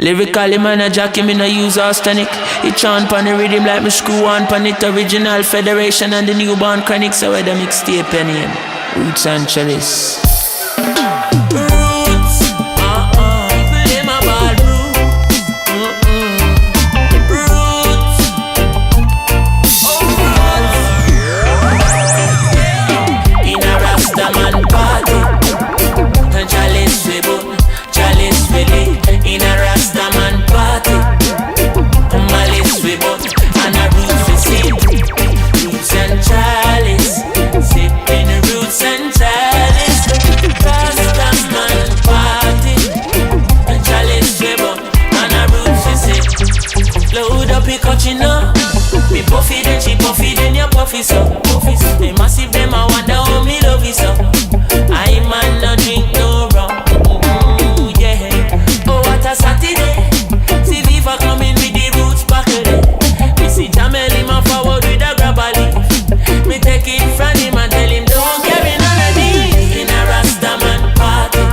Lyrically man a jockey, me no use arsenic. It chant pan the rhythm like me screw on pan it. Original Federation and the newborn Chronixx. So where the mixtape name? Roots and Chalice. Roots, play my ball blue. Roots, in a Rastaman party. Chalice we boom, Chalice we lit. In a Rastaman party, Malice we boom, and a roots we sip. Roots and Chalice, sipping roots and Chalice. Rastaman party, Chalice we boom, and a roots we sip. Load up your cochino, me puffy then she puffy then you puffy so. Me massive them I wonder how me love you so. I man no drink no rum. Saturday, see Viva coming with the roots back there. Me see Jamel him a forward with a grabber leaf. Me take it from him and tell him don't carry none of these. In a Rastaman party,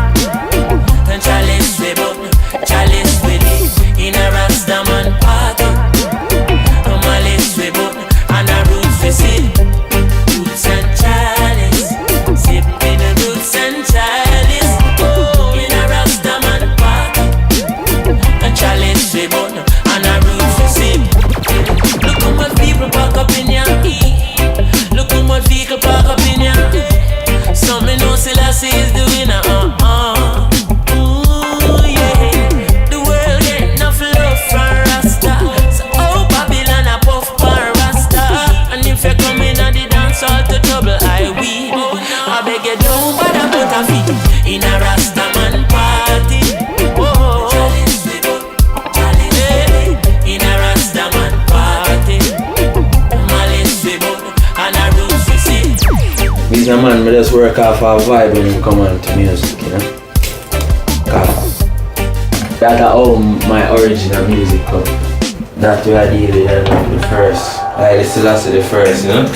and Chalice we boom, Chalice we lit. In a Rastaman party, and Malice we boom, and a roots we sip. Roots and Chalice, sipping the roots and Chalice. Oh, in a Rastaman party. Chalice we burn and a roots we sip. Look how much people park up in ya. Look how much vehicle park up in ya. Some me know Chalice is the winner. Ooh yeah. The world get enough love from Rasta. So oh Babylon a puff for Rasta. And if you come in and the dance all to trouble I will. I beg you don't bother put a feet in a Rastaman party. He's a man, I just work off a vibe when you come on to music, you know. That's how my original music come. That's where I did it the first. I listen to the first, you know.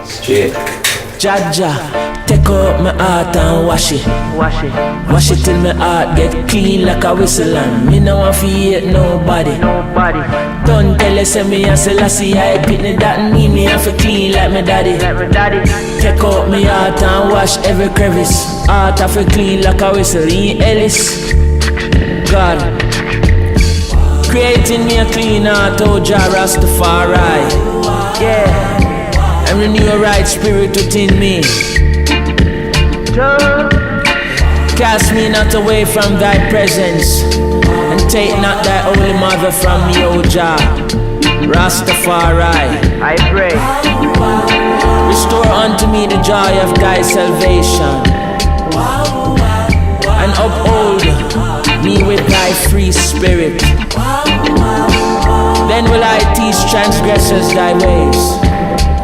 Straight. Jaja, take out my heart and wash it. Wash it till my heart get clean like a whistle and me no want to hate nobody. Don't tell us me and Selassie I pitney that mean me have to clean like my daddy. Take out my heart and wash every crevice. Heart have to clean like a whistle. In Ellis, God, creating me a clean heart, oh Jah Rastafari. Yeah. And renew a right spirit within me. Cast me not away from thy presence, and take not thy holy mother from me, O Jah Rastafari. I pray. Restore unto me the joy of thy salvation, and uphold me with thy free spirit. Then will I teach transgressors thy ways,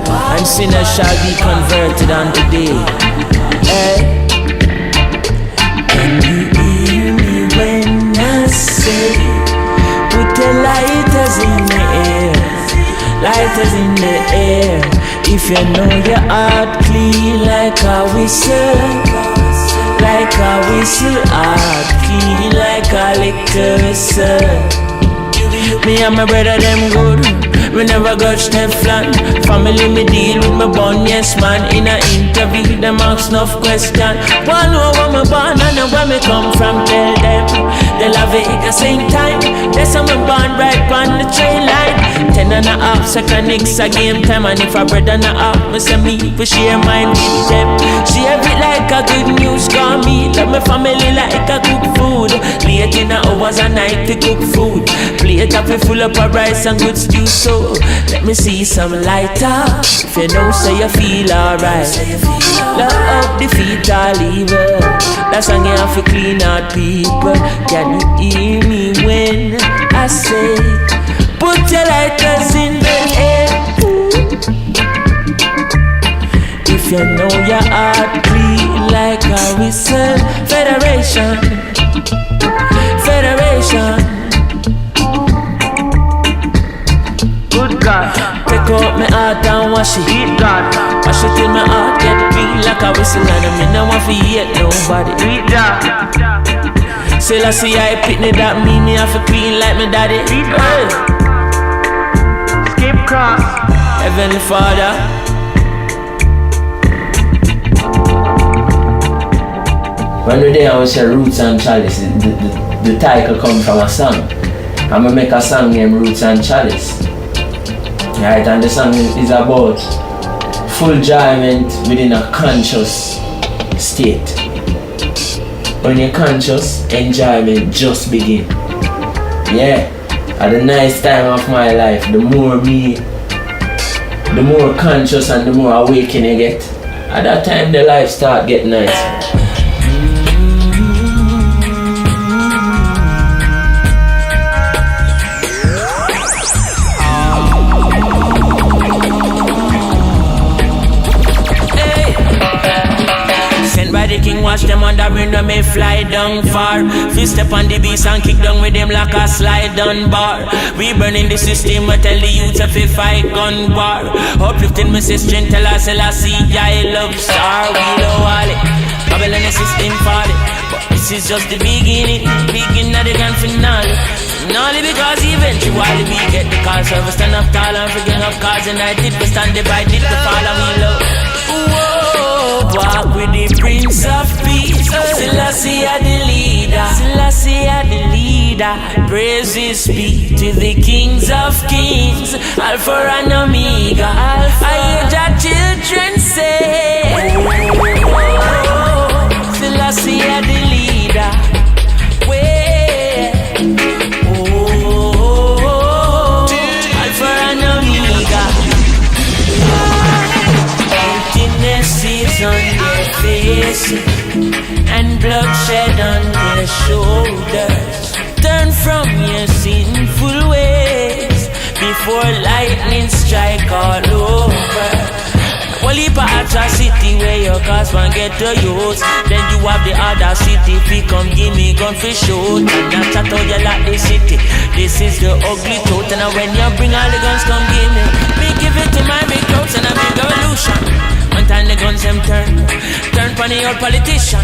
and sinners shall be converted unto thee. Hey. Can you hear me when I say, put the lighters in the air, lighters in the air. If you know your heart clean like a whistle, heart clean like a liquor, sir. Me and my brother them good. We never got Teflon. Family me deal with my bun, yes man. In a interview, them ask enough question. One know where me born and where me come from. Tell them they love it at the same time. That's how me born right on the train line. 10.5 second Chronixx a game time. And if a brother not up, me say me we share mine with them. Share it like a good news call me. Love my family like a cook food. Late in the hours a night to cook food. Plate up full up of rice and good stew. So let me see some lighter. If you know, say you feel alright. Love up the feet all evil. That's song you have to clean out people. Can you hear me when I say, put your lighters in the air? If you know your heart clean like a whistle. Federation. Good God, take out my heart and wash it. God, wash it till my heart get clean like a whistle. And I no want to hate nobody. Selassie I pitney that me have to clean like my daddy. Hey. Skip cross. Heavenly Father. When the day I was say Roots and Chalice, the title come from a song. I'm gonna make a song named Roots and Chalice. Right, and the song is about full enjoyment within a conscious state. When you're conscious, enjoyment just begin. Yeah, at the nice time of my life, the more conscious and the more awakened you get. At that time, the life start getting nice. The king watch them on the window, may fly down far. Fist step on the beast and kick down with them like a slide down bar. We burning the system, I tell the youth if we fight gun war. Uplifting my sister, tell us Selassie, I love star. We love all it, Babylon the system fall it. But this is just the beginning of the grand finale. Only because eventually we get the call. So we stand up tall and forget of cause. And I did we stand divided to follow me love. Walk with the Prince of Peace. Selassie are the leader. Selassie are the leader. Praises be to the kings of kings, Alpha and Omega. I hear your children say, Selassie are the leader. Alpha and Omega. Emptiness is on their faces and bloodshed on their shoulders. Turn from your sinful ways before lightning strike all over. Well, if a atrocity where your cause one get to use, then you have the other city come give me gun for shoot. And that's how you like the city. This is the ugly truth. And when you bring all the guns, come give me give it to my big throats and a big revolution. One time the guns them turn for the old politician.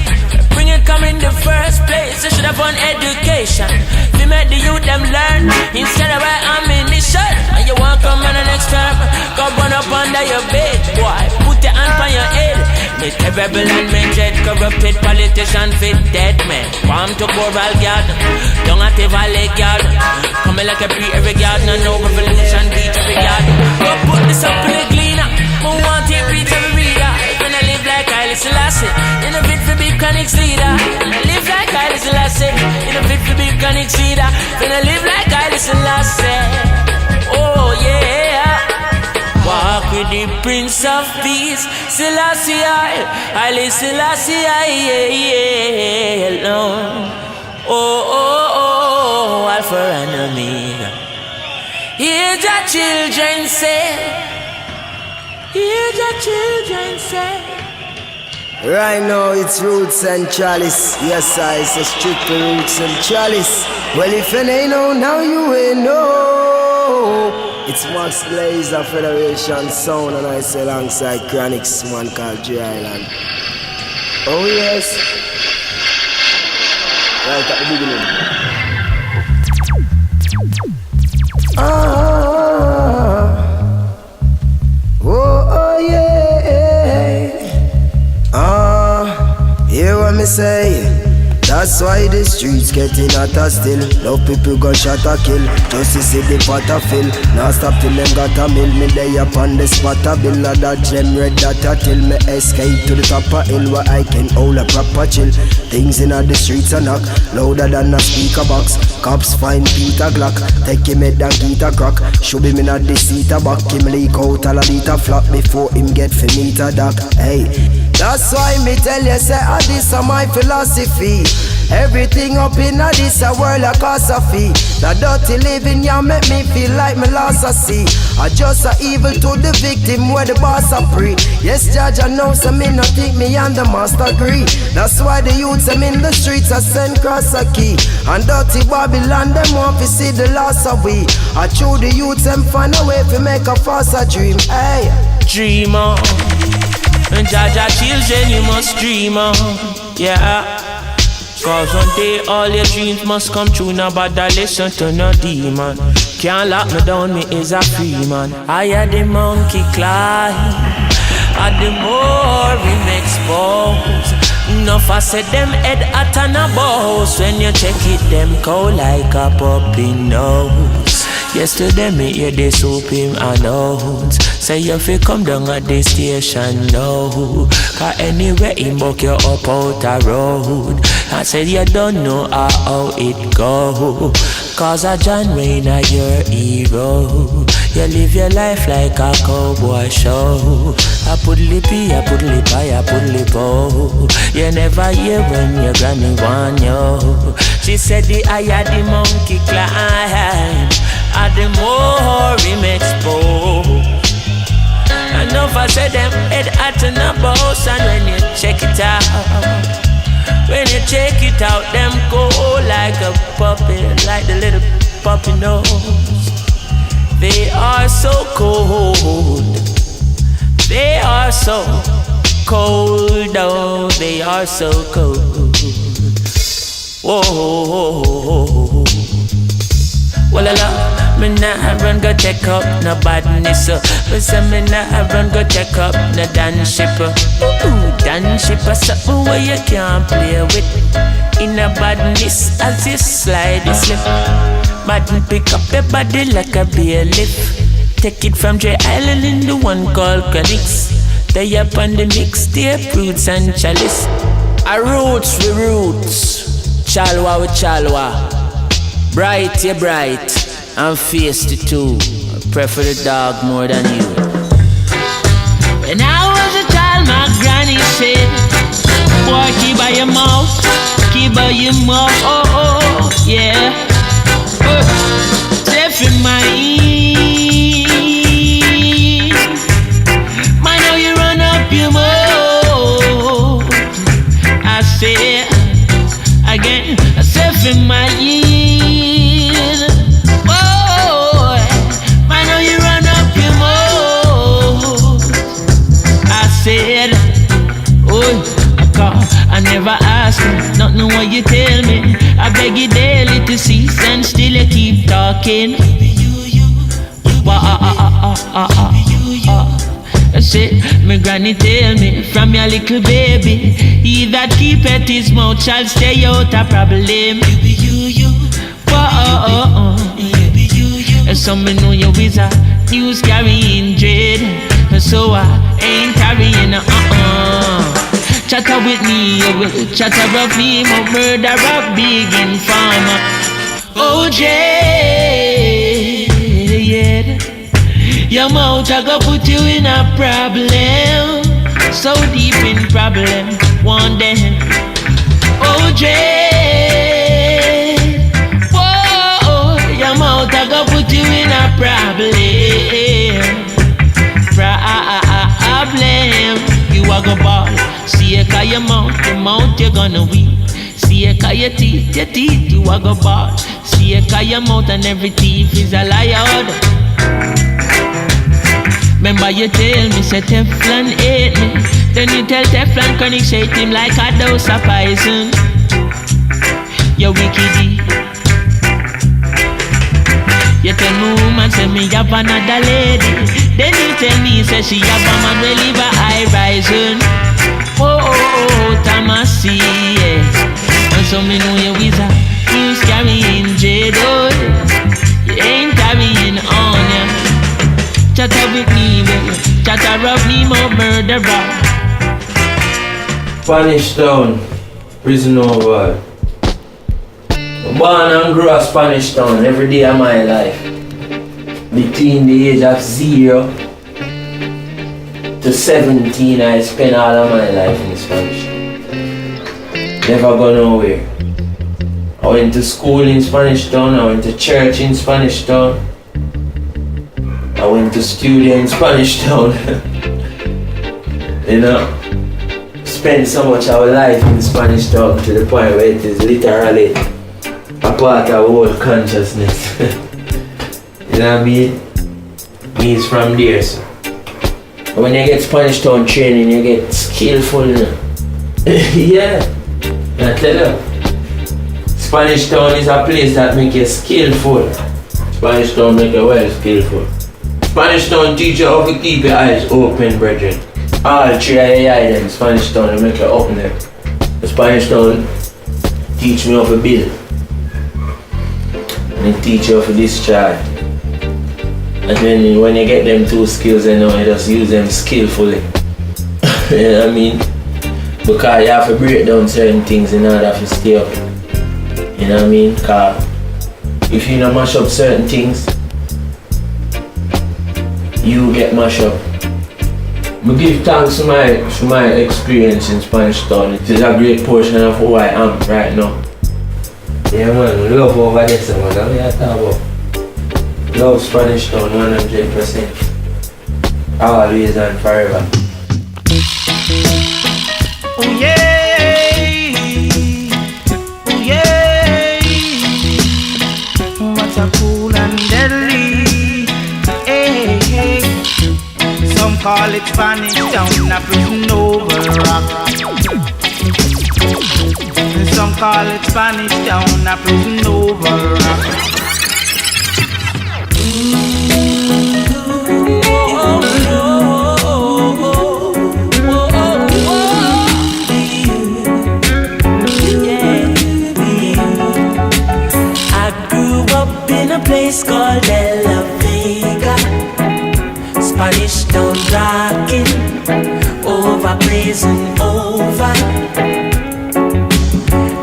Bring it come in the first place. You should have won education. We make the youth them learn instead of where I'm in the shirt. And you want come on the next term, go burn up under your bed, boy. Put your hand on your head. Make a rebel and make jet corrupted politician fit dead man. Farm to Coral Garden, down at the Valley Garden. Coming like a pre every garden, no revolution beat every garden. Go put this up in the cleaner. Who want it reach every reader? When I live like Chalice Selassie, in a bit for big Chronixx leader. When I live like Chalice Selassie, in a bit for big Chronixx leader. When I live like Chalice Selassie, oh yeah. Walk with the Prince of Peace, Selassie Haile Selassie, yeah, alone. Oh, Alpha and Omega. Hear your children say. Hear your children say. Right now it's Roots and Chalice. Yes, it's a strictly Roots and Chalice. Well, if you ain't know, now you ain't know. It's Chronixx Federation sound, and I say alongside Chronixx, one called J Island. Oh yes. Right at the beginning. Oh yeah. Hear what me say? That's why the streets getting hotter still. Love people got shot or kill. Justice in the pot a fill. Now stop till them got a mill. Me lay up on the spot a bill. A that gem red data till me escape to the top of hill where I can hold a proper chill. Things in the streets are knock louder than a speaker box. Cops find Peter Glock. Take him head and get a crack. Should be me not the seat a back. Him leak out all a liter flop before him get for meter dock. Hey, that's why me tell you say this is my philosophy. Everything up in this a world a cost a fee. The dirty living ya make me feel like me lost a sea. I just a evil to the victim where the boss a pre. Yes, Judge, I know so me no think me and the master agree. That's why the youths them in the streets a send cross a key. And dirty Babylon them want to see the loss of we. I chew the youths them find a way to make a faster dream. Hey, dream on. And Judge, children you must dream on. Yeah. Cause one day all your dreams must come true. Nobody listen to no demon. Can't lock me down, me is a free man. I had the monkey climb, and the more him expose. Enough I said them head at an boss. When you check it, them cold like a puppy nose. Yesterday me hear they soap him announce. Say you fi come down at the station now. Cause anywhere he buck you up out a road. I said you don't know how it go. Cause a John Wayne a your hero. You live your life like a cowboy show. I put lippy, I put lip high, I put lip oh. You never hear when your granny want you. She said the higher the monkey climb, and the more him expose. Enough I said them head at an boss. And when you check it out, when you check it out, them go like a puppy, like the little puppy nose. They are so cold. They are so cold, oh, they are so cold. Whoa. Well, me nah run go check up no badness. But say me nah run go check up no dance shipper. Dance shipper something where you can't play with. In a badness as you slide you slip. Button pick up your body like a beer lift. Take it from J Island in the one called Chronixx. They up on the mixtape, Roots and Chalice. A roots with roots, chalwa with chalwa. Bright, you bright, and face the two. I prefer the dog more than you. When I was a child, my granny said, boy, keep by your mouth, keep by your mouth, oh, yeah. Safe in my ear, man, now you run up your mouth. I say again, safe in my ear. I never ask you, nothing what you tell me. I beg you daily to cease and still you keep talking. That's it, my granny tell me, from your little baby, he that keepeth his mouth shall stay out of problem. So me know you is a news carrying dread, so I ain't carrying Chatter with me, you will chatter of me, my murder of big informer. OJ, yeah. Your mouth I go put you in a problem, so deep in problem, one day. OJ, whoa, your mouth I go put you in a problem. You a go ball. See a car your mouth you're gonna weep. See a car your teeth you a go ball. See a car your mouth and every teeth is a liar. Remember you tell me say Teflon hate me. Then you tell Teflon Chronixx hate him like a dose of poison. You wicked. You tell me woman say me have another lady. Then you tell me say she have a man will leave a high rising. Tamasi, yeah. And so me know you is a news carrying J-Doy. You ain't carrying on, yeah. Chatter with me, baby. Chatter of me, more murderer. Spanish Town, prison over. Born and grew up Spanish Town every day of my life. Between the age of 0 to 17, I spent all of my life in Spanish. Never go nowhere. I went to school in Spanish Town, I went to church in Spanish Town. I went to studio in Spanish Town. You know, spent so much of our life in Spanish Town to the point where it is literally a part of our whole consciousness. You know what I mean? Means from there, so. When you get Spanish Town training, you get skillful, you know? Yeah, I tell you. Spanish Town is a place that make you skillful. Spanish Town make you well skillful. Spanish Town teach you how to keep your eyes open, brethren. All three of your eyes in Spanish Town will make you open them. The Spanish Town teach me how to build. And it teach you how to destroy. And then when you get them two skills, you know, you just use them skillfully. You know what I mean? Because you have to break down certain things in order to stay up. You know what I mean? Because if you don't mash up certain things, you get mashed up. I give thanks to my experience in Spanish Town. It is a great portion of who I am right now. Yeah man, love over there, man. That's what I talk about. Love Spanish Town 100%. Always and forever. Oh yeah, oh yeah. What a cool and deadly. Hey, hey. Some call it Spanish Town, a prison over rock. Some call it Spanish Town, a prison over rock. Place called La Vega, Spanish Town rocking, over prison over.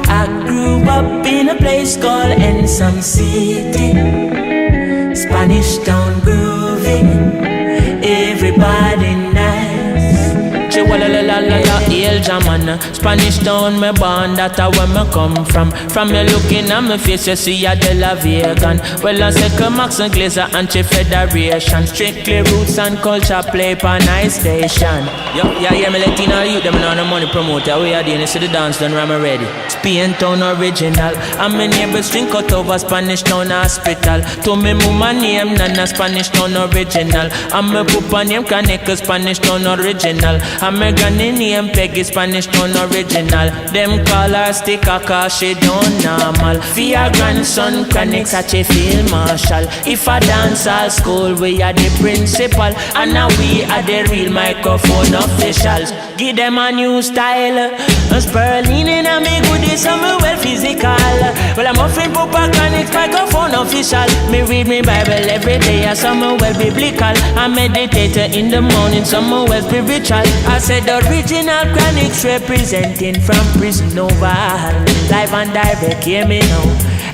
I grew up in a place called Ensom City, Spanish Town grooving, everybody nice. El Jaman, Spanish Town, me born, that's where me come from. From me looking at me face, you see a de la vegan. Well, I say Chronixx and Chalice Federation. Strictly roots and culture play pa nice station. Yeah, me let in all you, them know the money promoter. We are doing this to the dance, done ram ready. Spain Town original, and my neighbors drink out over Spanish Town hospital. To me mama name, Nana Spanish Town original. And me papa name Chronixx Spanish Town original. And me granny name Peggy Spanish Town original. Them call her sticker cause she don't normal. For your grandson Chronixx a field marshal. If a dance all school we are the principal. And now we are the real microphone officials. Give them a new style. Sperling in a me goodies and me well physical. Well I'm offering Papa Chronixx microphone official. Me read me Bible every day and some well biblical. I meditate in the morning, some well spiritual. I said the original Chronixx representing from prison over. Live and direct, hear me now.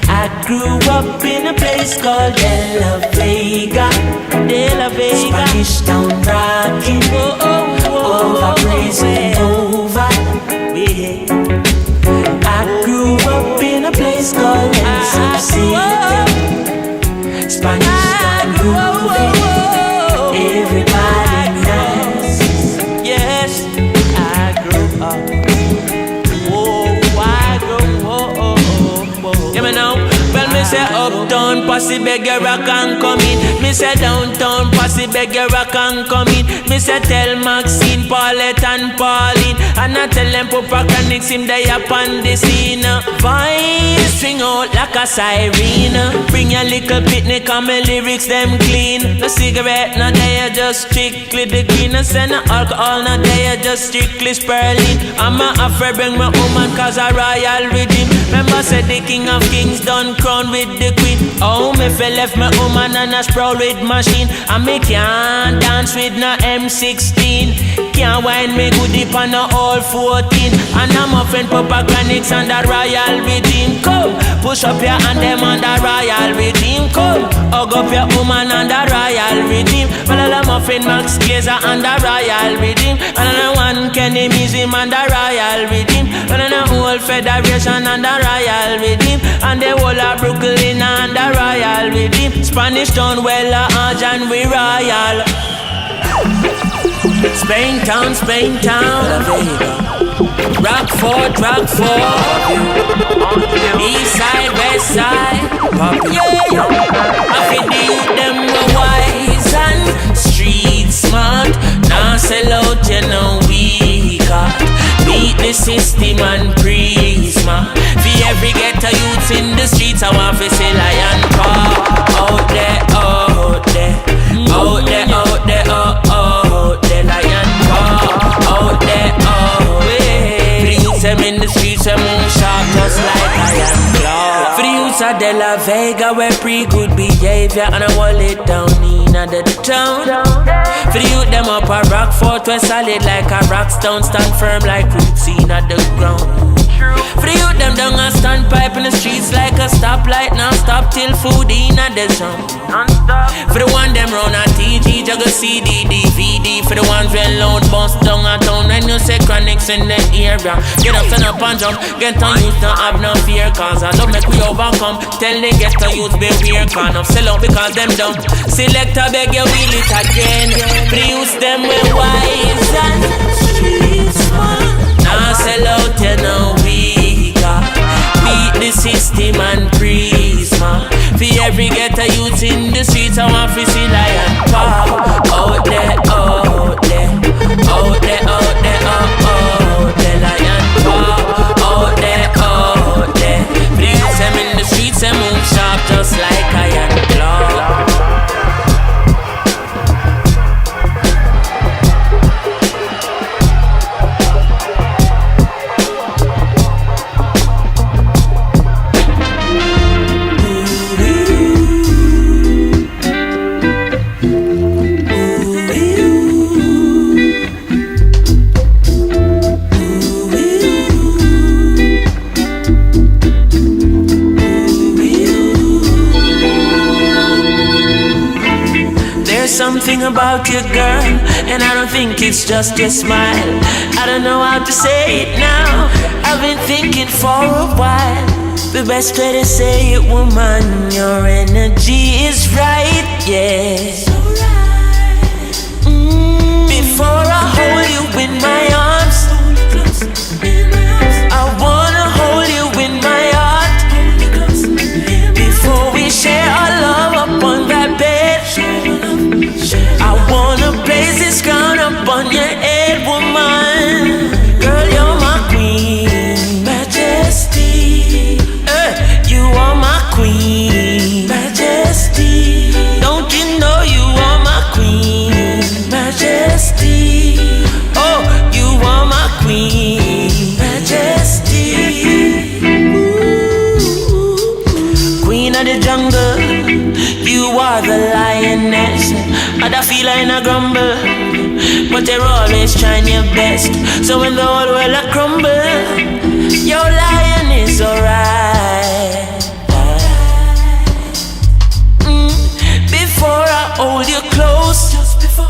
I grew up in a place called De La Vega, Spanish Town rocking, over prison over. Yeah. I grew up in a place called Ensom City, Spanish Town grooving, everybody nice. Yes, I grew up. Say uptown, posse beg your rock and come in. Me say downtown, posse beg your rock and come in. Me say tell Maxine, Paulette and Pauline. And I tell them Papa Chronixx him they up on the scene. Voice string out like a siren. Bring your little picnic and my lyrics them clean. No cigarette, no they just strictly the green. No send no alcohol, no they just strictly spurling. I'm a afraid bring my woman cause a royal rhythm. Remember said the king of kings done crown with the queen. Oh, me fell left my woman and a sprawl with machine. And me can't dance with no M16. Can't wind me good deep on no all 14. And I'm a friend Papa Chronixx and the royal rhythm. Come, push up your hand them on the royal rhythm. Come, hug up your woman on the royal rhythm. Well, I'm a friend Max Glazer and the royal rhythm. And I'm one Kenny Museum and the royal rhythm. And I'm a whole federation and the royal rhythm. And the whole of Brooklyn and the royal rhythm. Spanish Town, well, and we royal. Spain Town, Rockford, East side, West side, yeah. I feel the youth them wise and street smart. Now sell out, you know we got beat the system and breeze. man. For every ghetto youths in the streets, I want to see lion paw. Out there, out there, out there, out there, out there, lion paw. Out there, out there. For the youths them in the streets, them move sharp just like lion claw. For the youths of De La Vega, we're pretty good behavior, and I hold it down in the town. For the youth them up a rock fort, we're solid like a rock stone, stand firm like roots in the ground. For the youth them down a standpipe in the streets like a stoplight, non-stop till food in the zone. For the one them run a TG, juggle CD, DVD. For the ones when loud bust down a town, when you say Chronixx in the area, get up, stand up and jump. Get on youth, don't have no fear, cause I love make we overcome. Tell the get on youth beware, can't up sell out because them dumb. Select a beg you wheel it again. For the youth them we wise and streets man. Now sell out you know weaker. Beat the system and breeze man. For every ghetto youth in the streets, I want to see lion paw. Out there, out there, out there, out there, out there, lion paw. Out there, out there. For the youths them in the streets, they move sharp just like iron claw. Something about you, girl, and I don't think it's just your smile. I don't know how to say it now. I've been thinking for a while. The best way to say it, woman, your energy is right, yeah. Before I hold you in my arms, I wanna hold you in my heart. Before we share our love upon that bed, I wanna place this crown up on your head, woman. Girl, you're my queen, majesty. You are my queen, majesty. Don't you know you are my queen, majesty? Oh, you are my queen, majesty. Ooh. Queen of the jungle, you are the lioness. Other feel in a grumble, but you're always trying your best. So when the whole world a crumble, your lion is alright. Before I hold you close, just before I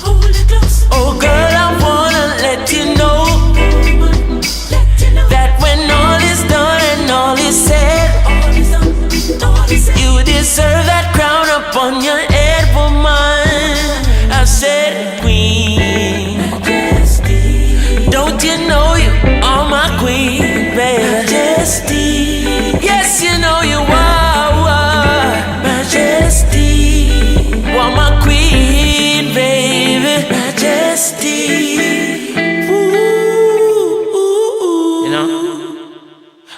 hold you close. Oh girl, I wanna let you know that when all is done and all is said, you deserve that crown upon your head, woman. I said queen, majesty. Don't you know you are my queen, baby? Majesty. Yes, you know you are, majesty. You are my queen, baby, majesty. Ooh. You know?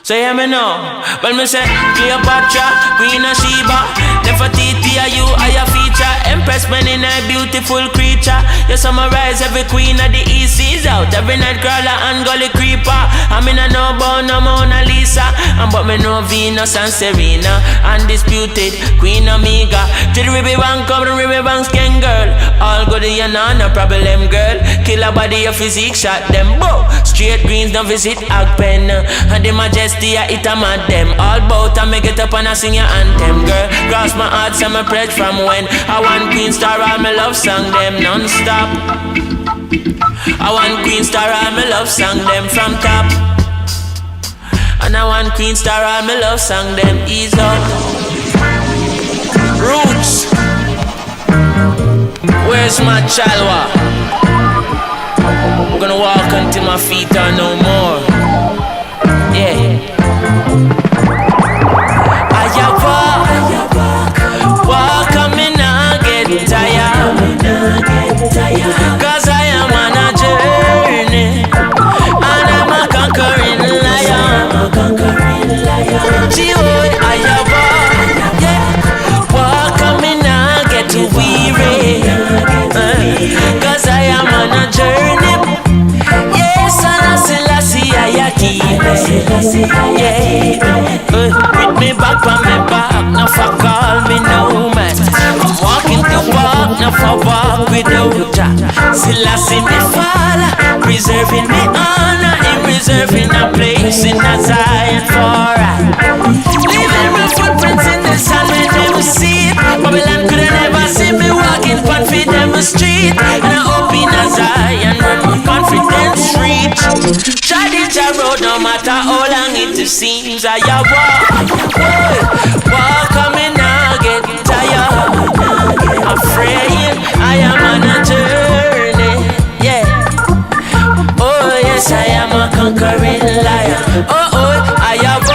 So hear me now, when me say Cleopatra, Queen of Sheba, Nefertiti, are you are your feature? Empress man in a beautiful creature. You summarize every queen of the east seas out. Every night crawler and gully creeper. I mean I know about no Mona Lisa, and but me know Venus and Serena. Undisputed Queen Omega. To the river bank come the river bank skin girl. All good you know, no problem girl. Kill a body your physique, shot them bow. Straight greens don't visit Agpen. And the majesty I hit a mad them. All bout and me get up and I sing your anthem girl. Cross my heart and my pledge from when I want Queen Star all my love song them non-stop. I want Queen Star all my love song them from top. And I want Queen Star all my love song them ease up. Roots. Where's my chalwa? I'm gonna walk until my feet are no more. Yeah. Walk, I'm in a get tired. Cause I am on a journey, and I'm a conquering lion. it seems I walk on me now get tired. Afraid I am on a journey, yeah. Oh yes, I am a conquering lion. Oh, I have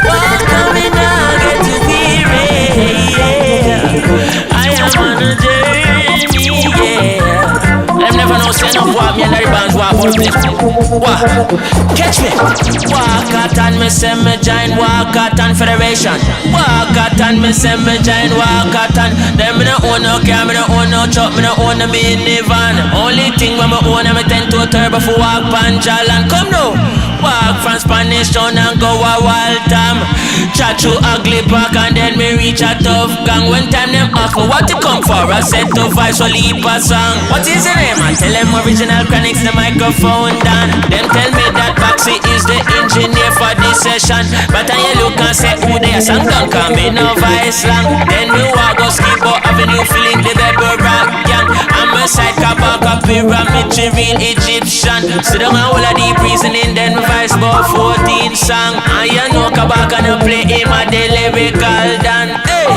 walk on me now get weary, yeah. I am on a journey, yeah. Them never know say enough walk me and the bands walk out me. Walk, catch me. Walk out and me say me join Walk out and Federation. Walk out and me say me join Walk out and them me no own no car, me no own no truck, me no own no minivan. Only thing when me own me tend to turbo for walk panjal and come now. Walk from Spanish Town and go a wild time. Chat through ugly park and then me reach a tough gang. When time them ask me what to come for, I said to vibes for leap a song. What is the name? I tell them original Chronixx the microphone down. Them tell me that Baxi is the engineer for this session. But I look and say who they are song done can be no vice slang. Then me walk go skip up avenue feeling the bebel rock gang. I'm a side kabaka pyramid real Egyptian. Sit down and all of the reasoning then me vice about 14 song. And you know kabaka no play him a the lyrical dan. Hey,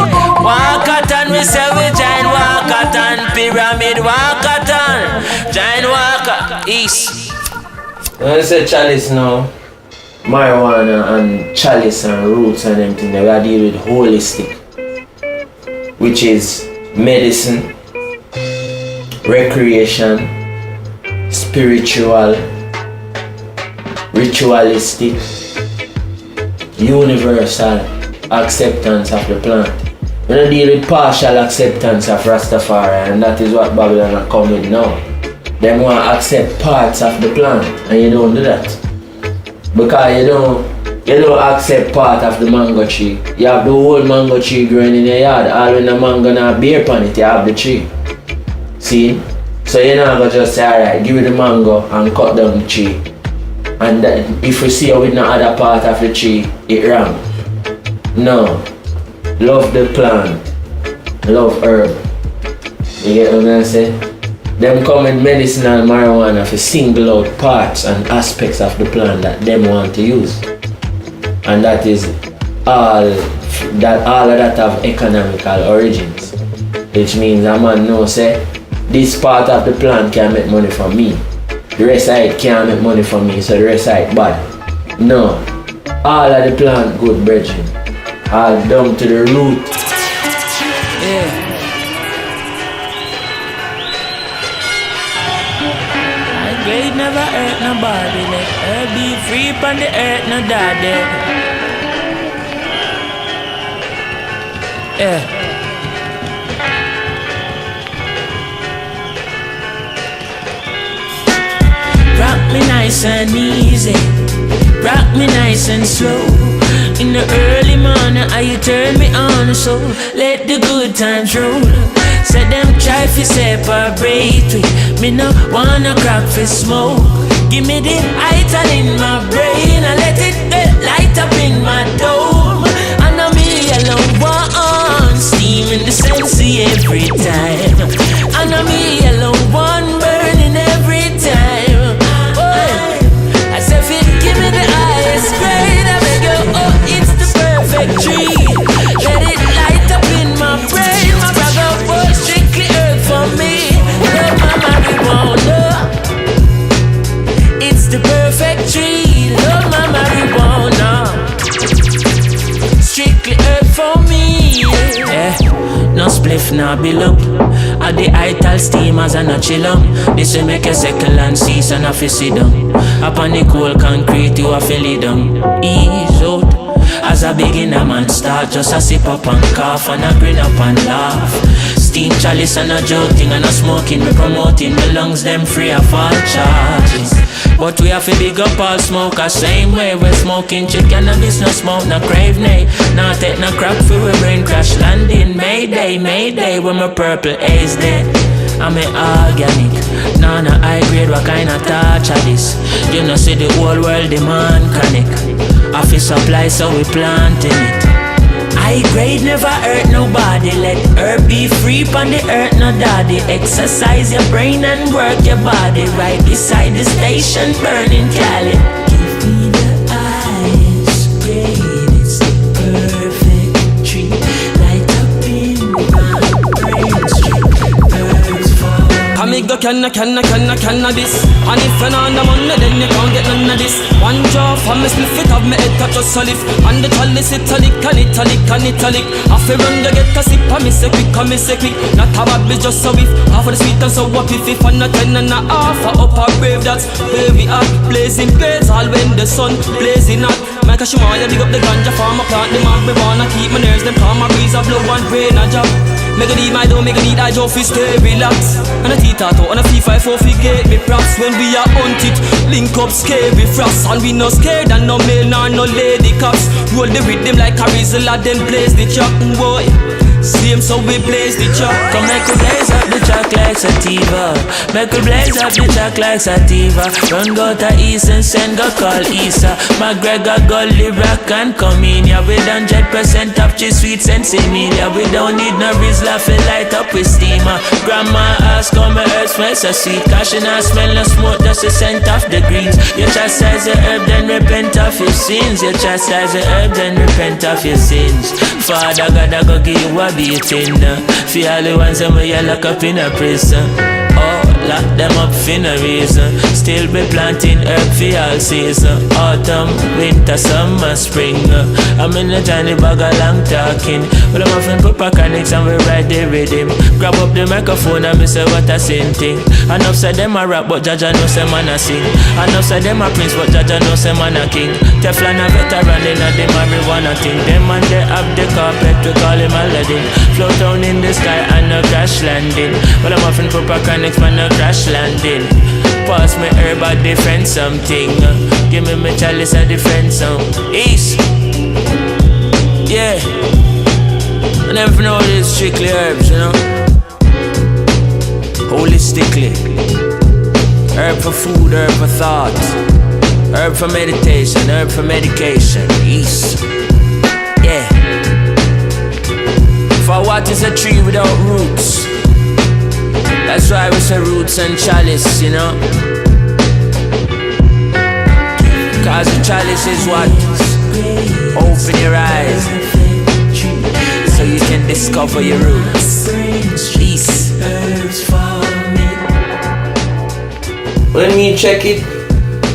walk out and we say we join Walk out and pyramid Walk out and join Walk out East. When I say Chalice now, marijuana and Chalice and roots and everything, we are dealing with holistic, which is medicine, recreation, spiritual, ritualistic, universal acceptance of the plant. We don't deal with partial acceptance of Rastafari, and that is what Babylon are coming now. They want to accept parts of the plant, and you don't do that. Because you don't accept part of the mango tree. You have the whole mango tree growing in your yard. All when the mango not bear upon it, you have the tree. See? So you're not going to just say, alright, give me the mango and cut down the tree. And then if you see with no other part of the tree, it wrong. No. Love the plant. Love herb. You get what I'm saying? Them come with medicinal marijuana for single out parts and aspects of the plant that them want to use. And that is all of that have economical origins. Which means a man knows say this part of the plant can make money for me. The rest of it can't make money for me, so the rest of it bad. No. All of the plant good brethren. All down to the root. Yeah. Grade never hurt nobody, let her be free on the earth, no daddy. Yeah. Rock me nice and easy, rock me nice and slow. In the early morning, you turn me on, so let the good times roll. Said them try fi separate we. Me no wanna crack fi smoke. Give me the ital in my brain and let it light up in my dome. And I'm me alone one steam in the sensei every time. And I'm me alone one burning every time. Oh, I said fi give me the highest grade. I beg you, oh it's the perfect tree. Let it light up in my brain. My brother was strictly earth for me. No marijuana, it's the perfect tree. Love my marijuana, strictly earth for me. No spliff, nah below. At the ital steamers and a chill on. This will make a second and cease and a fi sit down. Up on the cold concrete you a fi lay down. Ease out. As a beginner man start, just a sip up and cough and a grin up and laugh. Steam chalice and a joking and a smoking, we promoting the lungs them free of all charges. But we have to big up all smokers, same way we're smoking chicken and this no smoke, no crave nay. Now take no crap for we brain crash landing. Mayday, mayday when my purple haze there. I'm a organic, nah no high grade, what kind of touch are this? You know see the whole world demand chronic. Office supply so we planting it. High grade never hurt nobody. Let her be free on the earth, no daddy. Exercise your brain and work your body. Right beside the station burning Cali. Give me the cannabis. And if you're not the money, then you can't get none of this. One jaw from me spliff it up, me head touch just a lift. And the chalice italic, and italic, and italic. I feel run to get a sip, and me say quick, and me say quick. Not a bad bitch, just a whiff. Half of the sweet and so what if and a 10 and a half. Up a brave, that's baby hot. Blazing blades, all when the sun blazing hot. Make a shimaya, dig up the ganja farm, a plant the mark, me wanna keep my nerves, them calm, my breeze, a blow and rain, a job. Make a need my dough, make a need I job, fi stay relax. And a T-tato, and a P5-4 fi get me props. When we are hunt it, link up scary frost. And we no scared and no male nor no lady cops. Roll the rhythm like a Rizal, then blaze the truck, boy. Same so we blaze the truck. Come make we blaze up the track like sativa. Make we blaze up the track like sativa. Run go to East and send go call Isa. McGregor Gully Rock and come in. Yeah, with 100% of cheese sweets and similia. We don't need no Rizla fi light up with steamer. Grandma ask how my earth smells so sweet. Cause she not smell no smoke, just the scent of the greens. You chastise the herb then repent of your sins. You chastise the herb then repent of your sins. Father God I go give you a beating. For all the ones that you lock up in a prison. Oh, lock them up for no reason. Still be planting herb for all season. Autumn, winter, summer, spring. I'm in the Johnny bag a long talking. Well I'm often put a Chronixx and we ride the rhythm. Grab up the microphone and me say what a same thing. Enough say them a rap but Jaja no say man a sing. Enough say them a prince but Jaja no say man a king. Teflon a veteran in a the marijuana thing. Them and they have the carpet we call him Aladdin. Float down in the sky and no crash landing. Well I'm often put a Chronixx man no crash landing. Pass me herb a different something. Give me my chalice a different song. East. Yeah. I never know this strictly herbs, you know. Holistically. Herb for food, herb for thought. Herb for meditation, herb for medication. East. Yeah. For what is a tree without roots? That's why we say roots and chalice, you know. Cause the chalice is what? Open your eyes so you can discover your roots. Peace. When we check it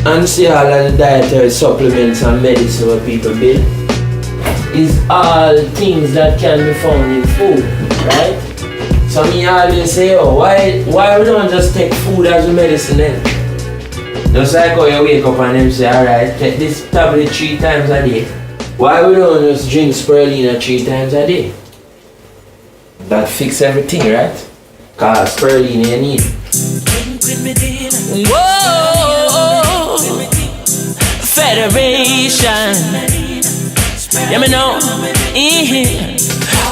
and see all of the dietary supplements and medicine what people build, is all things that can be found in food, right? So me always say, oh, why we don't just take food as a medicine then? Just like how you wake up and them say, alright, take this tablet 3 times a day. Why we don't just drink spirulina 3 times a day? That fix everything, right? Cause spirulina you need. Whoa, Federation. Yeah, me know.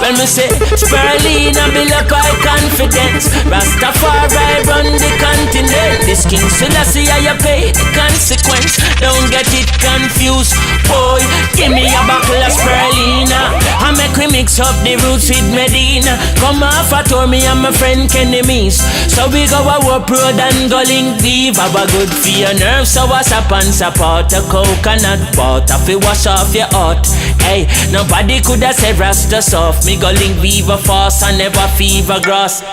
When me say spirulina build up high confidence. Rastafari run the continent. This King Selassie you pay the consequence. Don't get it confused, boy. Give me a buckle of spirulina. I make we mix up the roots with Medina. Come off a tour me and my friend Kenny Meese. So we go a warp road and go link weave. Have a good for your nerves, so I sap and support a coconut butter. If you wash off your heart. Hey, nobody could have said Rasta soft. Me go link Viva fast and never fever grass.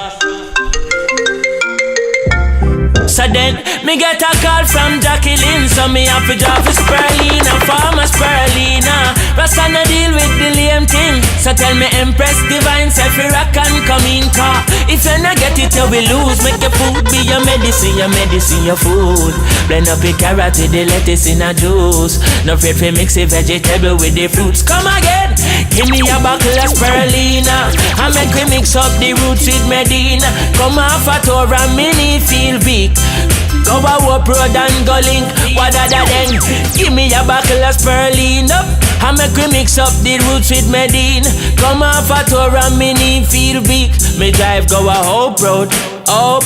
So then, me get a call from Jacqueline. So me have to drop a spirulina, farm a spirulina. Rasta no deal with the lame thing. So tell me Empress Divine, say fi rock and come in car. If you not get it, you will lose. Make your food be your medicine, your food. Blend up your carrot with the lettuce in a juice. No afraid fi mix a vegetable with the fruits. Come again, give me a buckle of spirulina. I make we mix up the roots with Medina. Come off a tour and mini feel big. Go a warp road and go link. What other than? Give me a buckle of spirulina. I make we mix up the roots with Medina. Come off a tour and mini feel big. Me drive go a Hope Road, up.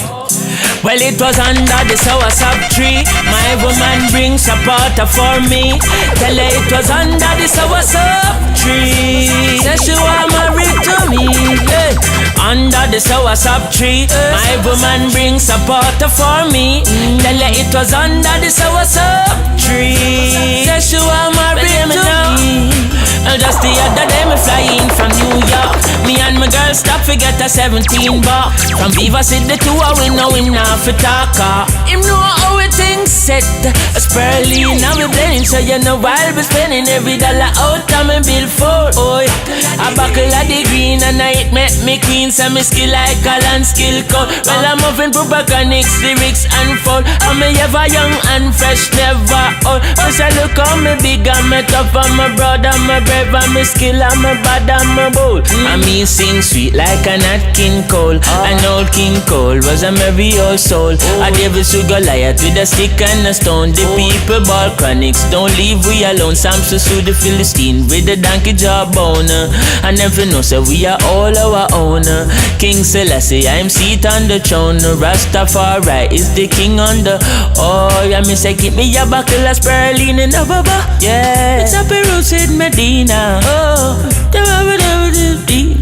Well, it was under the soursop tree. My woman brings a porter for me. Tell her it was under the soursop tree. Say she want married to me, yeah. Under the soursop tree. My woman brings a porter for me. Tell her it was under the soursop tree. Say she want married to me. Just the other day me flying from New York. Me and my girl stop forget a 17 bar. From Viva said the two we know him now for talker. Him know how we things set. A spurly now we playing, so you know I'll be spending every dollar out of my bill for. Oh, a buckle of the green and I it make me queen. So me skill like a land skill code. Well I'm moving proper Chronixx lyrics unfold. I'm ever young and fresh, never old. Cause I look on me big and me tough and my brother, my brave and me skill and my bad and my bold. I mean sing sweet like a Nat King Cole. An old King Cole was a merry old soul. A devil to Goliath with a stick and a stone. The people ball Chronixx, don't leave we alone. Samson to the Philistine with the donkey jawbone. And never know so we are all our own. King Selassie, I'm seated on the throne. Rastafari is the king on the. Oh, yeah, me say keep me a buckle of Sperling in the baba. Yeah, it's up a roots in Medina. Oh, the double D.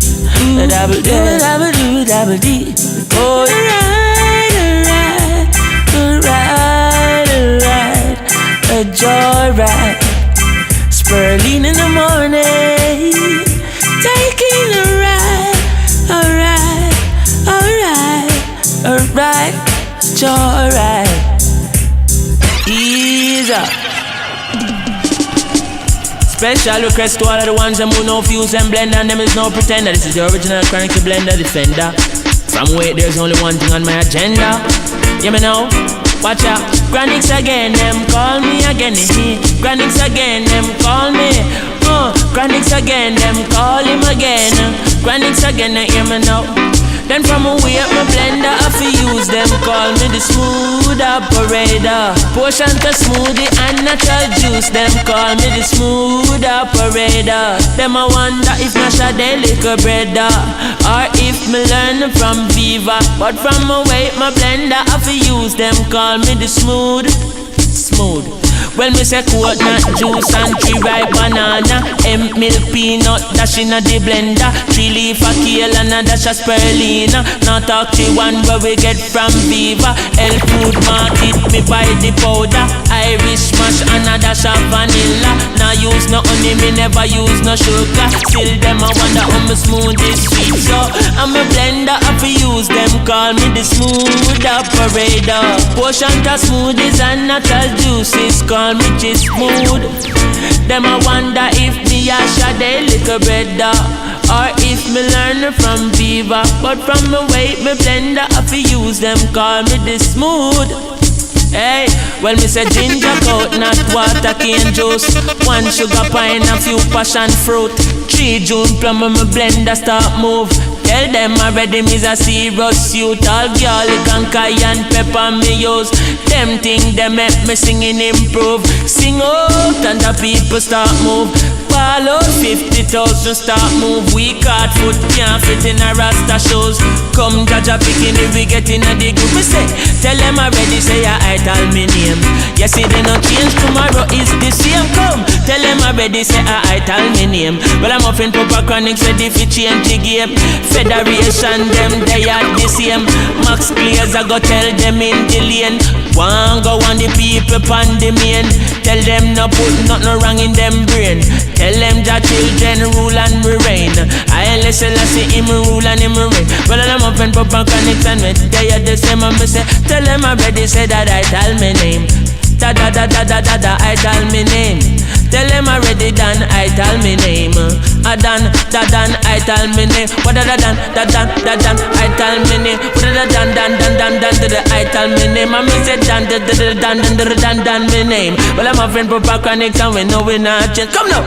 The double D. Oh, alright. A joyride. Sperling in the morning. Taking a ride. Alright. Joyride. Ease up. Special request to all of the ones who know fuse and blend, and them is no pretender. This is the original Chronixx Blender Defender. From wait, there's only one thing on my agenda. You me know? Watch out. Chronixx again, them call me again. Chronixx again, them call me. Chronixx again, them call him again. Chronixx again, you me know? Then from away up my blender, I fi use them. Call me the smooth operator. Potion to smoothie and natural juice. Them call me the smooth operator. Them I wonder if my Sade liquor brother, or if me learn from Viva. But from away my blender, I fi use them. Call me the smooth. Well, me say coconut juice and 3 ripe banana, hemp milk peanut dash inna the blender, 3 leaf a kale and a dash of spirulina. Now talk to one where we get from Viva. Health food market, me buy the powder, Irish mash and a dash of vanilla. Now use no honey, me never use no sugar. Still them I wonder how me smooth is sweet. So I'm a blender, I fi use them. Call me the smooth operator. Potion to smoothies and natural juices. Call me just smooth. Them I wonder if me a Sade little better, or if me learn from Viva. But from the way me blender, I fi use them. Call me this smooth. Hey, well me say ginger coconut water cane juice, 1 sugar pine, a few passion fruit, 3 June plum and my blender start move. Tell them already me's a serious youth. All garlic and cayenne pepper me use. Them thing they make me singing improve. Sing out and the people start move. Fall out 50,000 start move. Weak hard foot can't fit in a rasta shoes. Come Jaja picking if we get in a dig. Me say, tell them already say I tell me name. Yes, see they no change, tomorrow is the same. Come, tell them already say I tell me name. Well I'm up in proper Chronixx ready for change the game. Federation them they are the same. Max players I go tell them in the lane. One go on the people on the main. Tell them no put nothing wrong in them brain. Tell them that children rule and reign. I listen I see him rule and him reign. Well I'm up in proper Chronixx and me they are the same. And me say tell them already say that I tell me name. Da da da da da da da I tell me name. Tell them already done, I tell me name. I done, da done, I tell me name. What da done, da done, da done, I tell me name. What da done, done, done, done, done, done, I tell me name. I say done, done, done, done, done, done, me name. Well I'm a friend for Chronixx and we know we not change. Come now.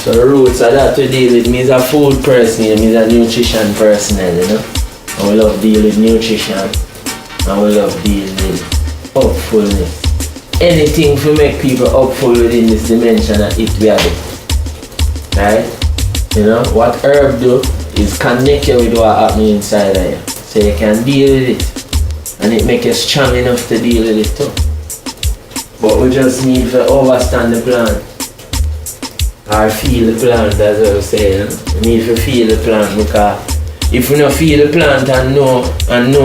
So the roots of that to deal with me is a food person, me is a nutrition personnel, you know. And we love deal with nutrition. And we love deal with hopefulness. Anything to make people hopeful within this dimension of it we have it. Right? You know, what herb do is connect you with what happening inside of you. So you can deal with it. And it make you strong enough to deal with it too. But we just need to understand the plan. Or feel the plant, as I was saying. We need to feel the plant, because if we don't feel the plant and know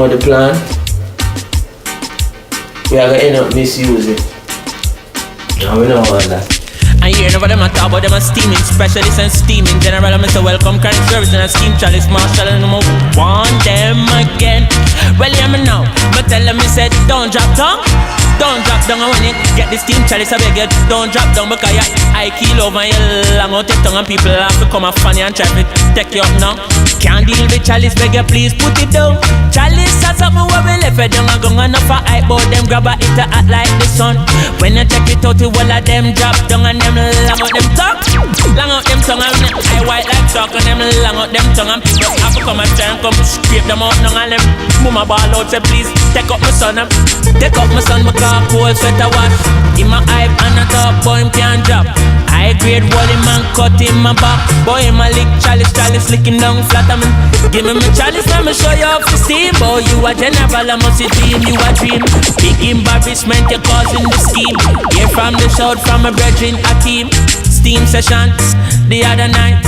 the plant, we are going to end up misuse it. And we don't want that. And here never them a talk about them a steaming specialist and steaming general. I'm Mr. Welcome Chronixx Federation and steam Chalice Marshall and I'm want them again. Well, hear me now, but tell them me said don't drop down. Don't drop down, and when you get this team Chalice, I beg you, don't drop down because you I kill over you long out your tongue and people have to come up funny and try to take you up now. Can't deal with Chalice, beg you, please put it down. Chalice has something where we left it down and go on up for hype, but them grab a hit act like the sun. When you check it out, the whole of them drop down and them long out them tongue. Long out them tongue and I white like chalk and them long out them tongue and people have to come and try and come scrape them out now and them mama ball out, say please take up my son, take up my son, my cold sweater wash. In my hype and a top, boy him can't drop. High grade wally man cut in my back. Boy him a lick Chalice, Chalice licking down flat. I mean, give me my Chalice, let me show you up the steam. Boy you a general, I must see dream, you a dream. Big embarrassment, you're causing the scheme. Hear from the shout from a brethren, a team. Steam session, the other night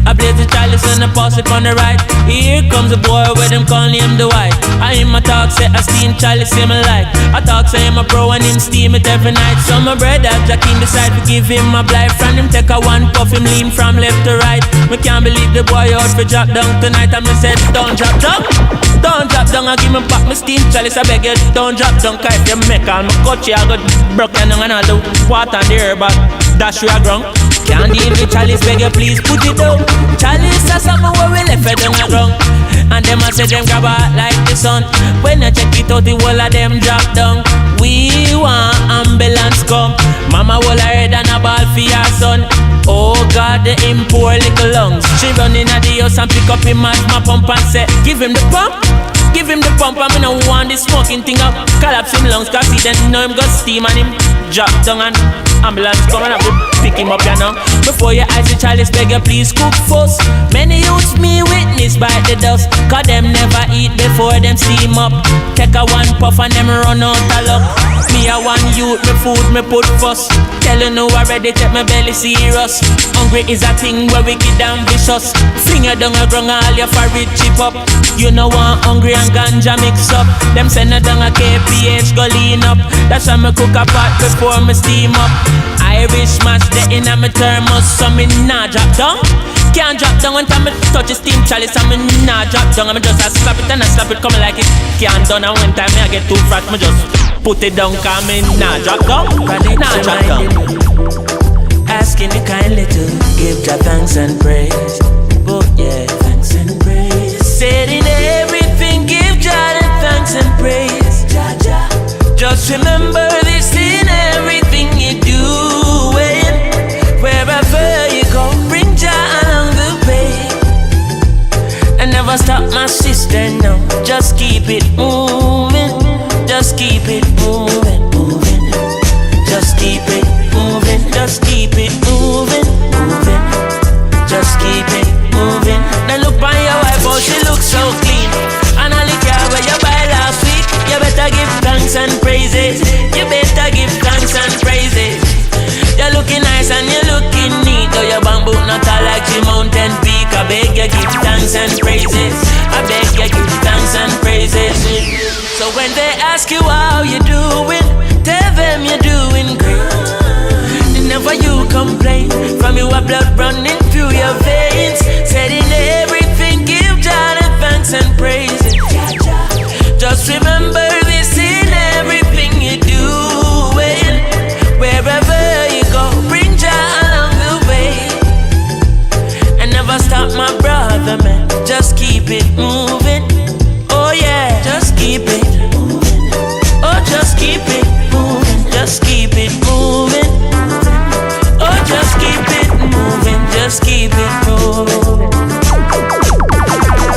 I blaze the Chalice and I pass it on the right. Here comes a boy where them call him the white. I hear my talk say I steam Chalice him like. I talk say him a pro and him steam it every night. So my brother Jack him decide to give him a blind friend. Him take a one puff, him lean from left to right. Me can't believe the boy out for drop down tonight. And me said don't drop down, don't drop down. I give me back my steam Chalice, I beg you don't drop down. Cause if you make all my cut you I got broken down and all the water and the herb dash you a ground. Can't deal with Chalice, beg you please put it down. Chalice has something where we left it down the ground. And them a say them grab a like the sun. When you check it out, the whole of them drop down. We want ambulance come. Mama hold her head and a ball for your son. Oh God, the him poor little lungs. She run in at the house and pick up him asthma pump and say, give him the pump. Give him the pump and me no want this smoking thing up. Collapse him lungs cause he then know him got steam and him drop down and ambulance come and have to pick him up, you know. Before your eyes the Chalice, beg you please cook first. Many youths me witness by the dust. Cause them never eat before them steam up. Take a one puff and them run out of luck. Me a one youth, me food me put first. Tell you no already, take my belly serious. Hungry is a thing where wicked and vicious. Fling you down a ground all your forehead chip up. You know one hungry and ganja mix up. Them send you down a KPH go lean up. That's why me cook a pot before me steam up. Irish mash the in a me thermos, so me nah drop down. Can't drop down when time me touch a steam Chalice, and me nah drop down. I me just a slap it and I slap it coming like it can't done. And when time me I get too fresh, me just put it down. Cause me nah drop down, nah drop down. Asking you kindly to give Jah thanks and praise. Oh yeah, thanks and praise. Said in everything give Jah thanks and praise. Jah. Just remember this in everything you do. Wherever you go, bring Jah along the way. And never stop my sister, no. Just keep it moving. Just keep it moving, moving. Just keep it moving. Just keep it moving, moving. Just keep it moving. Then look by your wife, oh she looks so clean. And I look at where you buy last week. You better give thanks and praises. You better give thanks and praises. You're looking nice and you're looking neat. Though your bamboo not all like the mountain peak. I beg you give thanks and praises. I beg you give thanks and praises. So when they ask you how you doing, tell them you're doing great. Never you complain. From you a blood running through your veins. Said in everything give Jah thanks and praises. Just remember this in everything you do. Wherever you go, bring Jah along the way. And never stop my brother, man. Just keep it moving. Oh yeah, just keep it moving. Oh, just keep it moving. Just keep it moving. Oh, just keep it moving. Just keep it moving.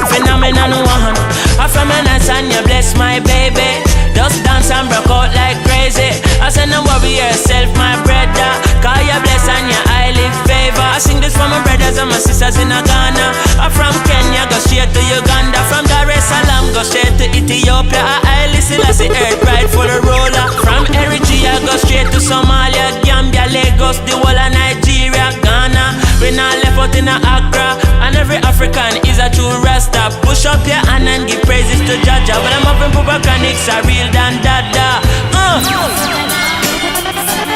Phenomenal one. I from a nice and you bless my baby. Just dance and broke out like crazy. I said no worry yourself, my brother. Call you bless and your highly favor. I sing this for my brothers and my sisters in Ghana. I'm from Kenya, go straight to Uganda. From Dar es Salaam, go straight to Ethiopia. I listen as the earth ride for the roller. From Eritrea, go straight to Somalia, Gambia, Lagos, the whole of Nigeria, Ghana. We not left out in Accra. And every African is a true Rasta. Push up your hand and give praises to Jah Jah. When I'm up in Papa Chronixx, I real than dada.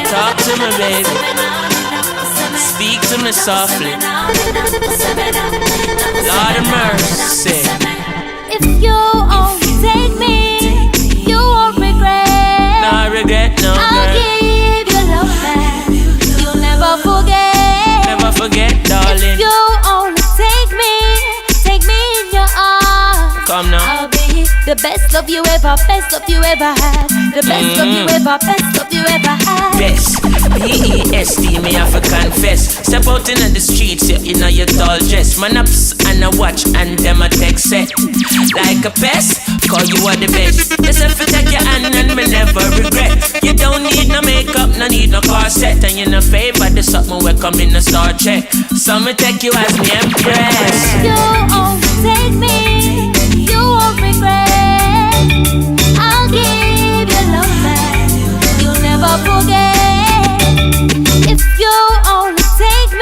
Talk to me, baby. speak to me softly. Lord of mercy. If you only take me, you won't regret. No regret, no I'll girl. give you love back. You'll never forget. Never forget, darling. If you only take me in your arms. Come now. I'll be the best love you ever, best love you ever had. The best love you ever, best love you ever had. Best, B-E-S-T, me have to confess. Step out in the streets, you know your tall dress. Man ups and a watch and them a text set. Like a pest, call you are the best. Yourself to take your hand and me never regret. You don't need no makeup, no need no corset. And you no favor, the something we come in the star check. So me take you as me empress. You only take me, you won't regret. I'll give you love back, you'll never forget. If you only take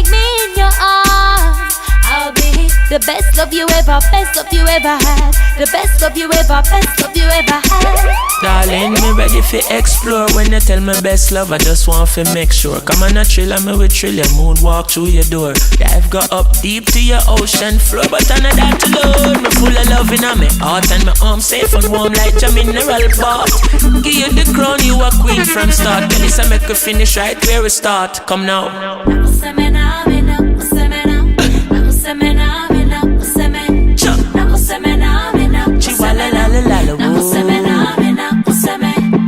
me in your arms, I'll be the best love you ever, best love you ever had. The best love you ever, best love you ever had. Darling, me ready for explore. When you tell me best love, I just want to make sure. Come on a chill and me with thrill. Your moon walk through your door. Dive go up deep to your ocean floor. But I know that alone. Me full of love in me heart and my arms safe and warm like a mineral bath. Give you the crown, you a queen from start. Chalice, I make you finish right where we start. Come now.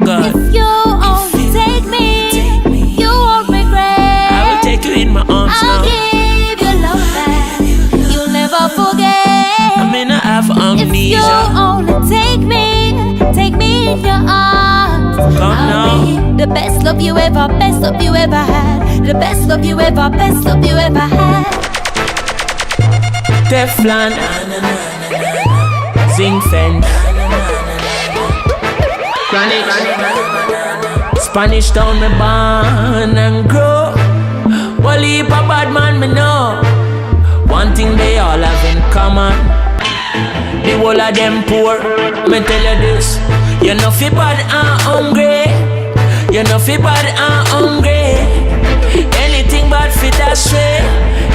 God. If you only take me, you won't regret. I will take you in my arms I'll now. give you love back, you'll never forget. I may not have If you amnesia. only take me in your arms, Come I'll be the best love you ever, best love you ever had. The best love you ever, best love you ever had. Teflon, zinc fence, Chronixx, Spanish town me born and grow. Well, heap a bad man me know. One thing they all have in common, the whole of them poor. Me tell you this, you know fi bad and hungry. You know fi bad and hungry. Anything bad fi that way.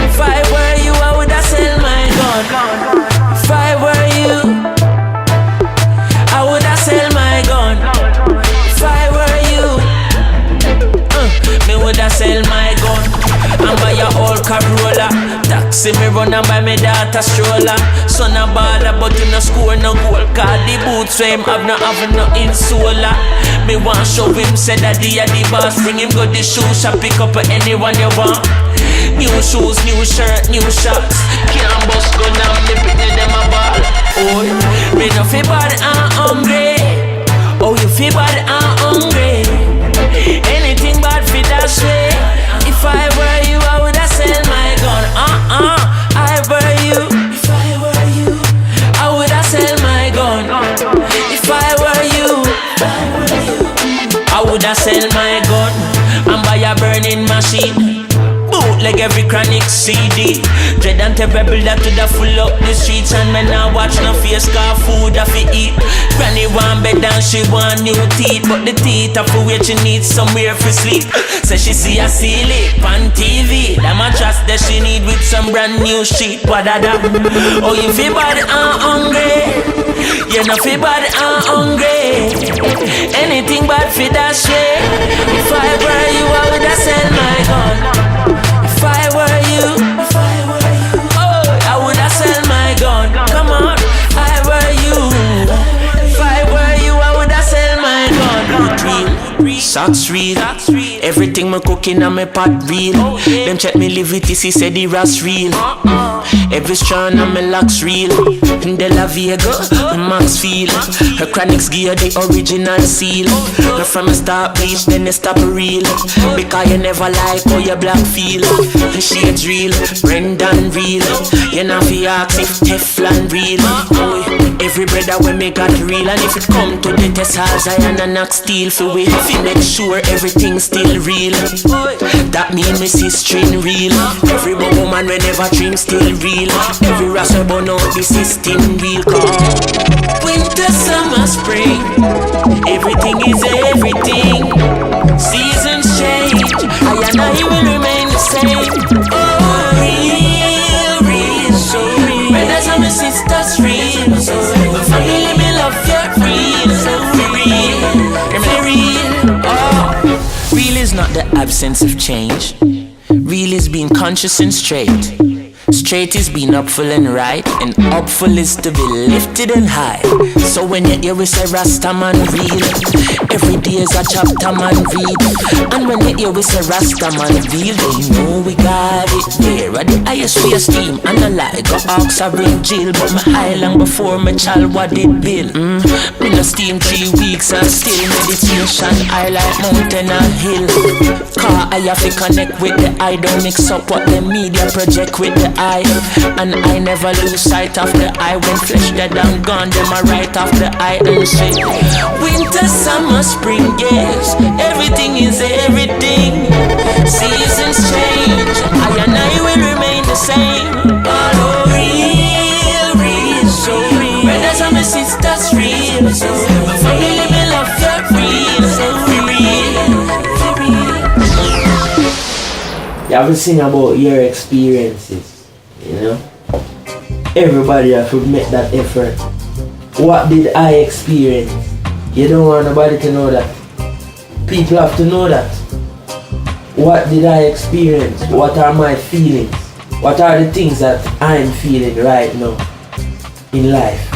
If I were you, I woulda sell my gun. If I were you, I woulda sell my gun. If I were you, me woulda sell my gun and buy a old Corolla. Taxi me run and buy me daughter stroller. Son a baller but him no score no goal. Cause the boots so him have no insola. Me want show him say that he a the boss. Bring him go the shoe shop, pick up anyone you want. New shoes, new shirt, new shots. Can't bust gun and me pick them a ball. Oh, me no fi bad and hungry. Oh, you fi bad and hungry. Anything bad fi that way. If I were you, I woulda sell my gun. I were you. If I were you, I woulda sell my gun. If I were you, I woulda sell my gun and buy a burning machine. Like every Chronixx CD. Dread and terrible that to the full up the streets. And men now watch no face car food that fi eat. Granny want bed and she want new teeth. But the teeth are for where she needs somewhere for sleep. So she see a ceiling on TV. The mattress that she need with some brand new sheet. Wadada. Oh, you feel bad and hungry. You know feel bad and hungry. Anything bad for that shit. If I were you, I woulda sell my gun. If I were you, oh, I woulda sell my gun. Come on, I were you. If I were you, I woulda sell my gun. Real, socks real. Everything me cooking on me pot real. Them check me live it, he said the ras real. Every strand on me locks real. De La Vega, Max feel. Her Chronixx gear the original seal. Her from a start bleach, then they stop real. Because you never like how your black feel. The shades real, Brendan real. You know fi ask if Teflon real. Every brother when me got real. And if it come to the test house, I and a knock steel for we fi make sure everything's still real. That mean me see string real. Every woman whenever dream still real. Every rascal burn out the system real. Winter, summer, spring, everything is everything. Seasons change, I and I will remain the same. Oh, real, so real. Brothers and my sisters, real, so real. My family, me love you, real, so real. Oh, real is not the absence of change. Real is being conscious and straight. Straight is being upful and right, and upful is to be lifted and high. So when you hear we say Rasta man real, every day is a chapter man read. And when you hear we say Rasta man real, they know we got it there. At the highest we esteem, and a lie go ox a bring jail. But me high long before me child what did bill. Me no steam 3 weeks and still meditation high like mountain and hill. Car I have to connect with the eye, don't mix up what the media project with the eye. And I never lose sight of the eye. When flesh dead and gone, them I right off the eye and say winter, summer, spring, yes, everything is everything. Seasons change, I and I will remain the same. Oh, real, so real. Brothers and my sisters, real, so real. My family, me love you, real, so real. You have to sing about your experiences. You know, everybody have to make that effort. What did I experience? You don't want nobody to know that. People have to know that. What did I experience? What are my feelings? What are the things that I'm feeling right now in life?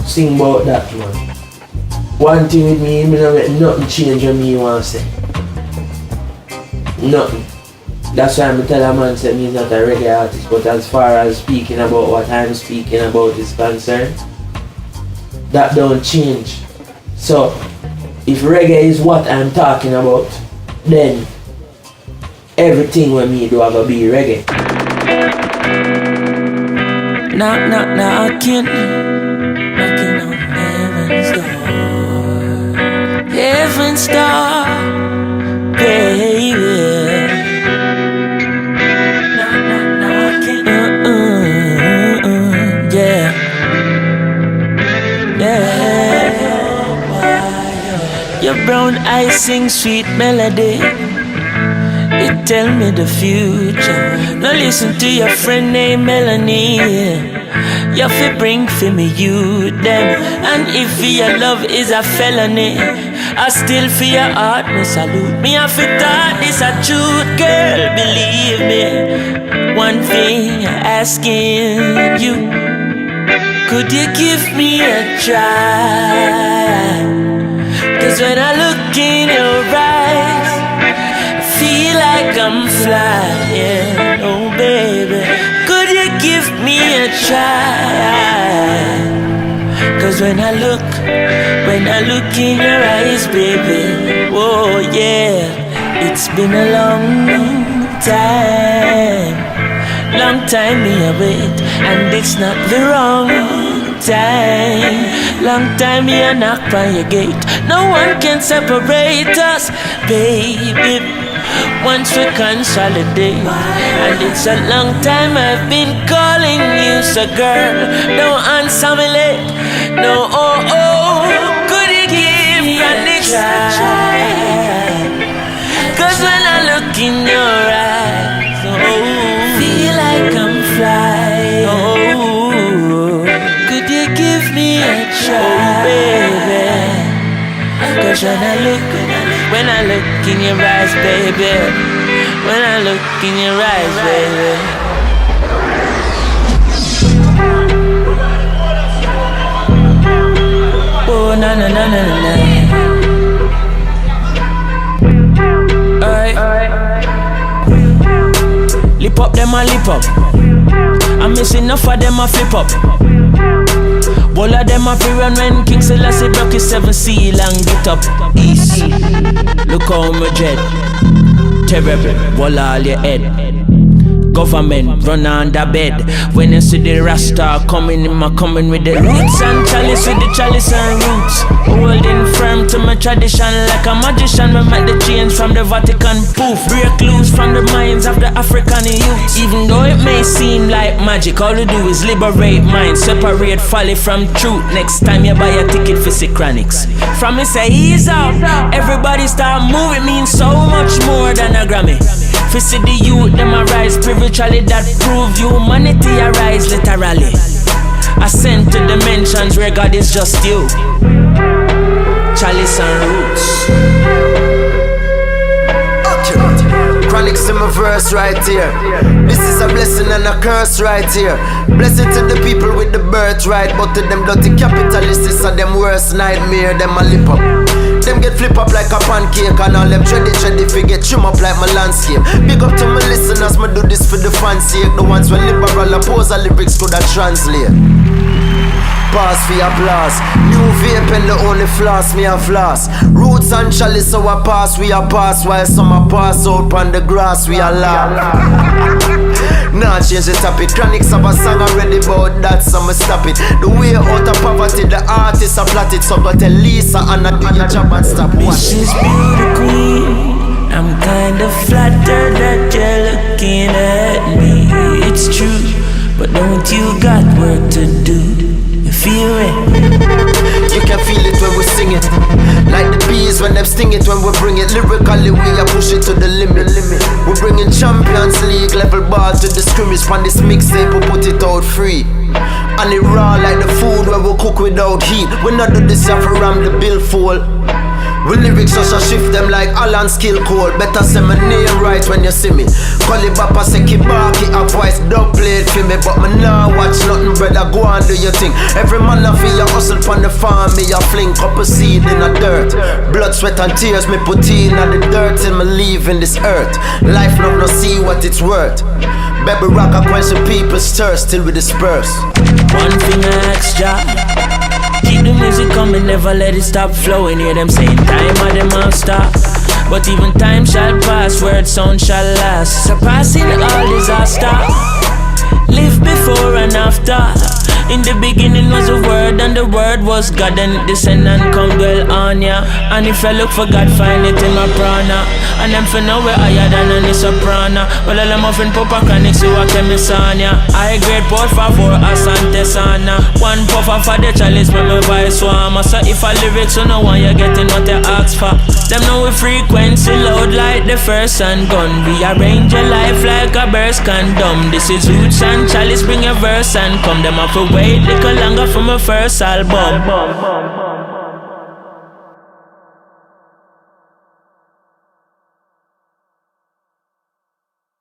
Sing about that, man. One thing with me, I don't make nothing change when me want to say. Nothing. That's why I'm tell a man say me not a reggae artist, but as far as speaking about what I'm speaking about is concerned, that don't change. So, if reggae is what I'm talking about, then everything when me do I go be reggae. Knock, knock, knocking on heaven's door, baby. Your brown eyes sing sweet melody. It tell me the future. Now listen to your friend named Melanie. You fi bring for me you them. And if your love is a felony, I still for your heart me salute. Me I fi thought this a truth, girl. Believe me. One thing asking you, could you give me a try? Cause when I look in your eyes, I feel like I'm flying. Oh baby, could you give me a try? Cause when I look in your eyes, baby, oh yeah, it's been a long time me a wait, and it's not the wrong time. Long time me a knock on your gate. No one can separate us, baby, once we consolidate. And it's a long time I've been calling you, so girl, don't answer me late. No, could you give me an extra try? Cause when I look in your eyes, feel like I'm flying. Could you give me a try, baby? Cause when I look in your eyes, baby, when I look in your eyes, baby. Oh, na na na na na. Alright. Lip up them a lip up. I'm missing enough of them a flip up. All of them a free run when King Selassie broke his 7 seal and get up east. Look how me dread. Terrible, wall all your head. Government run under bed. When you see the Rasta coming with the roots and chalice with the chalice and roots. Holding firm to my tradition like a magician. We make the change from the Vatican. Poof, break loose from the minds of the African youth. Even though it may seem like magic, all we do is liberate minds, separate folly from truth. Next time you buy a ticket for see Chronixx. From me say ease out, everybody start moving, means so much more than a Grammy. Fi see the youth, them arise spiritually, that prove humanity arise literally. Ascend to dimensions where God is just you. Chalice and roots. Chronixx in my verse right here. This is a blessing and a curse right here. Blessing to the people with the birthright, but to them dirty capitalists, it's a them worst nightmare. Them a lip up. Them get flip up like a pancake, and all them trendy forget trim up like my landscape. Big up to my listeners, me do this for the fans' sake. The ones when liberal oppose the lyrics could have translate. Pass for applause. New vape and the only floss, me a floss. Roots and chalice, so I pass, we a pass. While some a pass out on the grass, we a laugh. Nah, change the topic. Chronixx have a song already about that, so me stop it. The way out of poverty, the artists are plotted. So go tell Lisa and I do your job and stop. Mrs. Beauty Queen, I'm kinda flattered that you're looking at me. It's true, but don't you got work to do? Feel it. You can feel it when we sing it. Like the bees when them sting it when we bring it. Lyrically we are push it to the limit. We're bringing Champions League level ball to the scrimmage. On this mixtape we put it out free. And it raw like the food where we cook without heat. We not do this here for ram the bill full. We lyrics just a shift them like Alan Skill Code. Better say my name right when you see me. Call it Bapa say Kibaki a voice dub played for me. But me nah watch nothing brother, go and do your thing. Every man a feel your hustle pon the farm. Me a fling couple seed in the dirt. Blood, sweat and tears me put in the dirt till me leaving this earth. Life love no see what it's worth. Baby rock a quench the people's thirst till we disperse. One thing I ask ya, keep the music coming, never let it stop flowing. Hear them saying time or them all stop. But even time shall pass, word sound shall last. Surpassing all disaster. Live before and after. In the beginning was the word, and the word was God, and it descend and come dwell on ya. And if I look for God, find it in my prana. And them for now we're higher than any soprano. Well, all them offering Papa Chronixx, you a chemisania. I grade por favor, asante sana. One puffer for the chalice, when my voice warmer. So if I lyrics, you know one, you're getting what you ask for. Them know we frequency loud like the first handgun. Rearrange your life like a burst condom. This is Roots and Chalice, bring a verse and come. Them up for wait little longer for my first album.